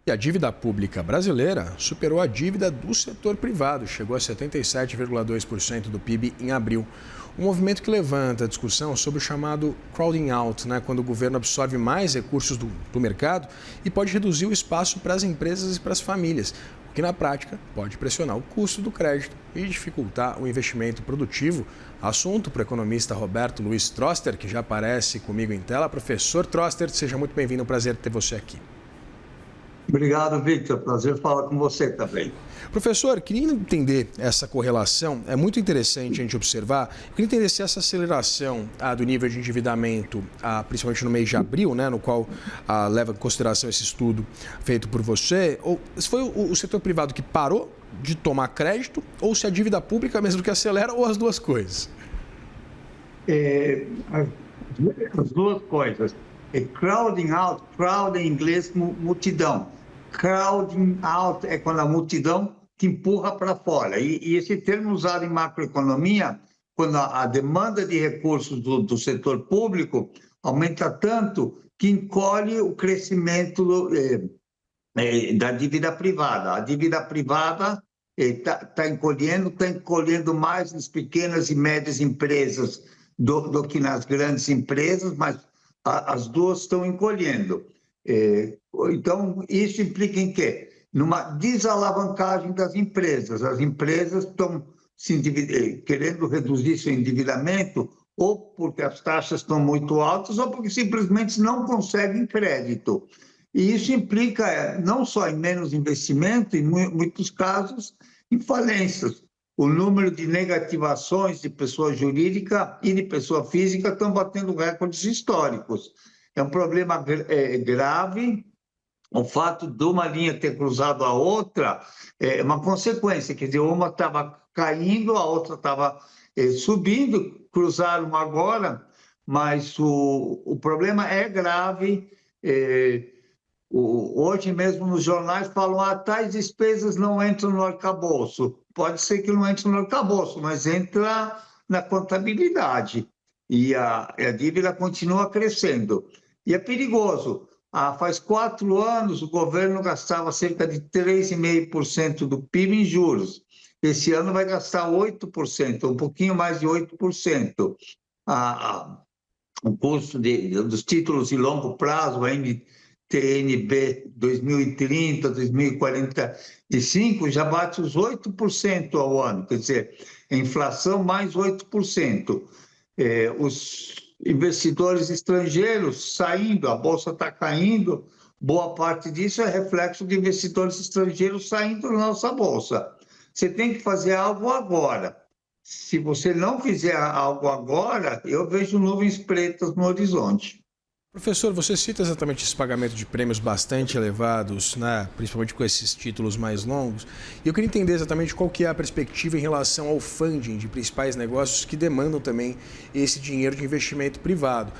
E a dívida pública brasileira superou a dívida do setor privado, chegou a 77,2% do PIB em abril. Um movimento que levanta a discussão sobre o chamado crowding out, quando o governo absorve mais recursos do mercado e pode reduzir o espaço para as empresas e para as famílias, o que na prática pode pressionar o custo do crédito e dificultar o investimento produtivo. Assunto para o economista Roberto Luiz Troster, que já aparece comigo em tela. Professor Troster, seja muito bem-vindo, um prazer ter você aqui. Obrigado, Victor. Prazer falar com você também. Professor, queria entender essa correlação, é muito interessante a gente observar. Eu queria entender se essa aceleração do nível de endividamento, principalmente no mês de abril, no qual leva em consideração esse estudo feito por você, ou se foi o setor privado que parou de tomar crédito, ou se a dívida pública mesmo que acelera, ou as duas coisas? As duas coisas. Crowding out, crowd em inglês, multidão. Crowding out é quando a multidão te empurra para fora. E esse termo usado em macroeconomia, quando a demanda de recursos do setor público aumenta tanto que encolhe o crescimento da dívida privada. A dívida privada está encolhendo mais nas pequenas e médias empresas do que nas grandes empresas, mas as duas estão encolhendo. Então, isso implica em quê? Numa desalavancagem das empresas. As empresas estão querendo reduzir seu endividamento ou porque as taxas estão muito altas ou porque simplesmente não conseguem crédito. E isso implica não só em menos investimento, em muitos casos, em falências. O número de negativações de pessoa jurídica e de pessoa física estão batendo recordes históricos. É um problema grave. O fato de uma linha ter cruzado a outra é uma consequência, quer dizer, uma estava caindo, a outra estava subindo, cruzaram agora, mas o problema é grave. Hoje mesmo nos jornais falam tais despesas não entram no arcabouço. Pode ser que não entre no arcabouço, mas entra na contabilidade. E a dívida continua crescendo. E é perigoso. Faz 4 anos o governo gastava cerca de 3,5% do PIB em juros. Esse ano vai gastar 8%, um pouquinho mais de 8%. O custo dos títulos de longo prazo, TNB 2030, 2045, já bate os 8% ao ano, quer dizer, a inflação mais 8%. Os investidores estrangeiros saindo, a Bolsa está caindo, boa parte disso é reflexo de investidores estrangeiros saindo da nossa Bolsa. Você tem que fazer algo agora. Se você não fizer algo agora, eu vejo nuvens pretas no horizonte. Professor, você cita exatamente esse pagamento de prêmios bastante elevados, principalmente com esses títulos mais longos. E eu queria entender exatamente qual que é a perspectiva em relação ao funding de principais negócios que demandam também esse dinheiro de investimento privado.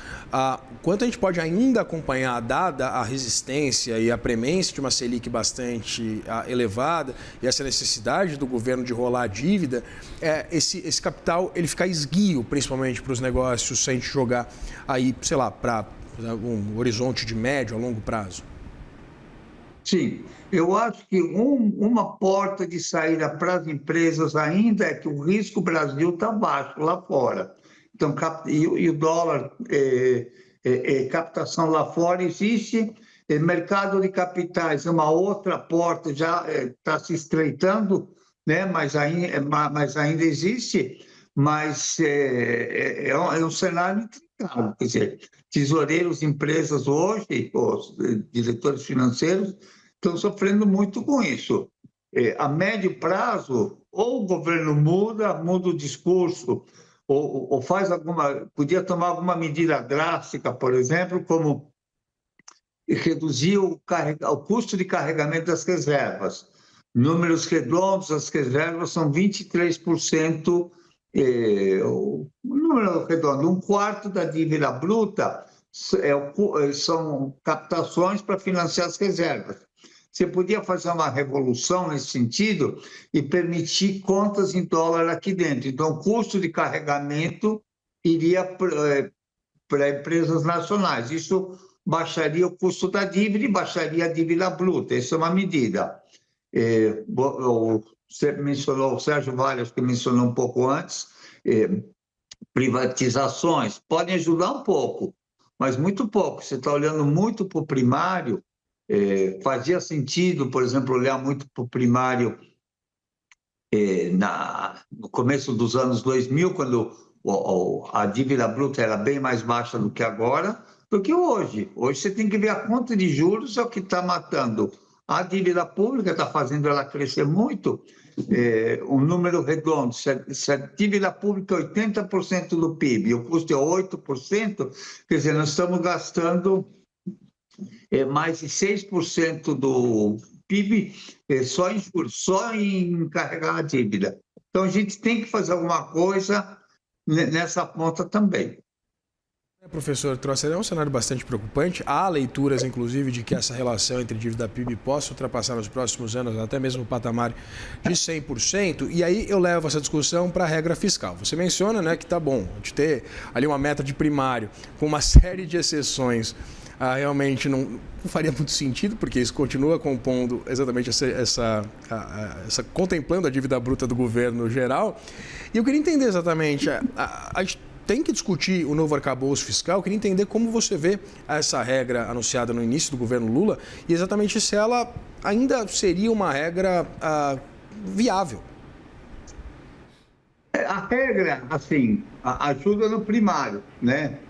Quanto a gente pode ainda acompanhar, dada a resistência e a premência de uma Selic bastante elevada e essa necessidade do governo de rolar a dívida, esse capital ele ficar esguio, principalmente para os negócios, se a gente jogar aí, sei lá, para um horizonte de médio a longo prazo? Sim, eu acho que uma porta de saída para as empresas ainda é que o risco Brasil está baixo lá fora. Então, e o dólar, captação lá fora existe, mercado de capitais é uma outra porta, já está se estreitando, mas ainda existe, mas é um cenário intrincado, quer dizer, tesoureiros de empresas hoje, os diretores financeiros, estão sofrendo muito com isso. A médio prazo, ou o governo muda o discurso, ou podia tomar alguma medida drástica, por exemplo, como reduzir o custo de carregamento das reservas. Números redondos, as reservas são 23%, o número redondo, 1/4 da dívida bruta são captações para financiar as reservas. Você podia fazer uma revolução nesse sentido e permitir contas em dólar aqui dentro. Então, o custo de carregamento iria para empresas nacionais. Isso baixaria o custo da dívida e baixaria a dívida bruta. Essa é uma medida. Você mencionou, o Sérgio Vale, acho que mencionou um pouco antes, privatizações podem ajudar um pouco, mas muito pouco. Você está olhando muito para o primário, fazia sentido, por exemplo, olhar muito para o primário no começo dos anos 2000, quando a dívida bruta era bem mais baixa do que agora, do que hoje. Hoje você tem que ver a conta de juros, é o que está matando a dívida pública, está fazendo ela crescer muito. Um número redondo, se a dívida pública é 80% do PIB e o custo é 8%, quer dizer, nós estamos gastando mais de 6% do PIB só em juros, só em carregar a dívida. Então, a gente tem que fazer alguma coisa nessa ponta também. Professor Trosser, é um cenário bastante preocupante. Há leituras, inclusive, de que essa relação entre dívida PIB possa ultrapassar nos próximos anos até mesmo o patamar de 100%. E aí eu levo essa discussão para a regra fiscal. Você menciona, né, que tá bom de ter ali uma meta de primário com uma série de exceções. Realmente não faria muito sentido, porque isso continua compondo exatamente contemplando a dívida bruta do governo geral. E eu queria entender exatamente, a gente tem que discutir o novo arcabouço fiscal. Eu queria entender como você vê essa regra anunciada no início do governo Lula e exatamente se ela ainda seria uma regra viável. A regra, assim, ajuda no primário, né?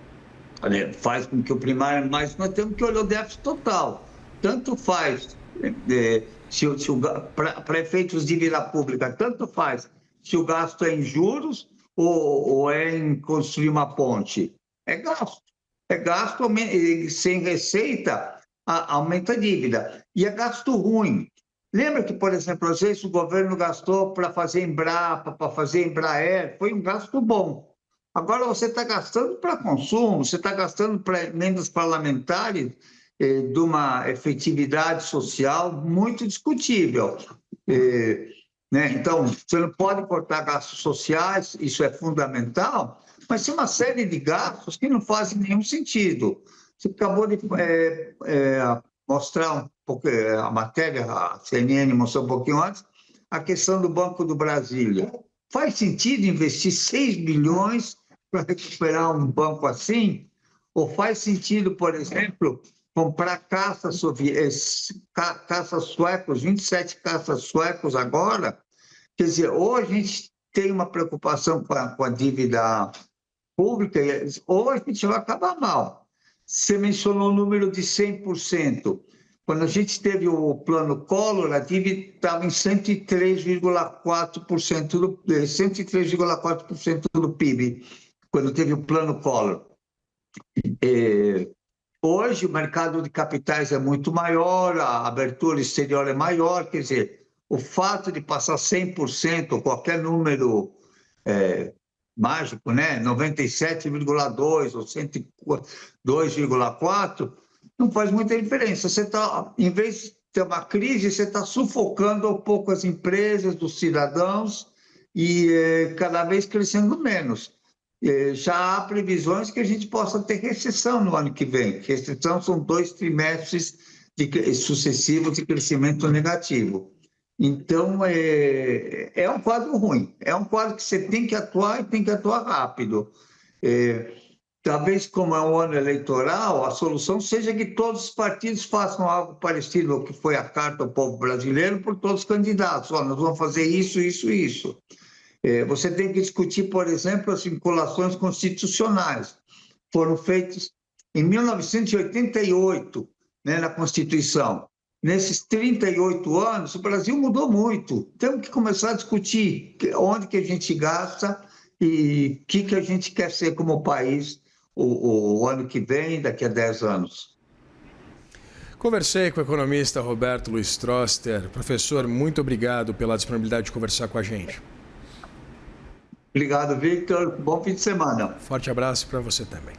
Faz com que o primário, mas nós temos que olhar o déficit total. Tanto faz, para efeitos de dívida pública, tanto faz se o gasto é em juros ou é em construir uma ponte. É gasto. Sem receita, aumenta a dívida. E é gasto ruim. Lembra que, por exemplo, às vezes o governo gastou para fazer Embrapa, para fazer Embraer, foi um gasto bom. Agora você está gastando para consumo, você está gastando para emendas parlamentares de uma efetividade social muito discutível. Né? Então, você não pode cortar gastos sociais, isso é fundamental, mas tem uma série de gastos que não fazem nenhum sentido. Você acabou de mostrar um pouco a matéria, a CNN mostrou um pouquinho antes, a questão do Banco do Brasília. Faz sentido investir 6 bilhões para recuperar um banco assim? Ou faz sentido, por exemplo, comprar caças suecos, 27 caças suecos agora? Quer dizer, ou a gente tem uma preocupação com a dívida pública, ou a gente vai acabar mal. Você mencionou o número de 100%. Quando a gente teve o plano Collor, a dívida estava em 103,4% do PIB, quando teve o plano Collor. Hoje, o mercado de capitais é muito maior, a abertura exterior é maior, quer dizer, o fato de passar 100%, ou qualquer número mágico, né, 97,2% ou 102,4%, não faz muita diferença. Você está, em vez de ter uma crise, você está sufocando um pouco as empresas, dos cidadãos, e cada vez crescendo menos. Já há previsões que a gente possa ter recessão no ano que vem. Recessão são 2 trimestres sucessivos de crescimento negativo. Então, é um quadro ruim. É um quadro que você tem que atuar e tem que atuar rápido. Talvez, como é um ano eleitoral, a solução seja que todos os partidos façam algo parecido ao que foi a Carta ao Povo Brasileiro por todos os candidatos. Nós vamos fazer isso, isso e isso. Você tem que discutir, por exemplo, as vinculações constitucionais. Foram feitas em 1988, né, na Constituição. Nesses 38 anos, o Brasil mudou muito. Temos que começar a discutir onde que a gente gasta e o que a gente quer ser como país o ano que vem, daqui a 10 anos. Conversei com o economista Roberto Luiz Trosser. Professor, muito obrigado pela disponibilidade de conversar com a gente. Obrigado, Victor. Bom fim de semana. Forte abraço para você também.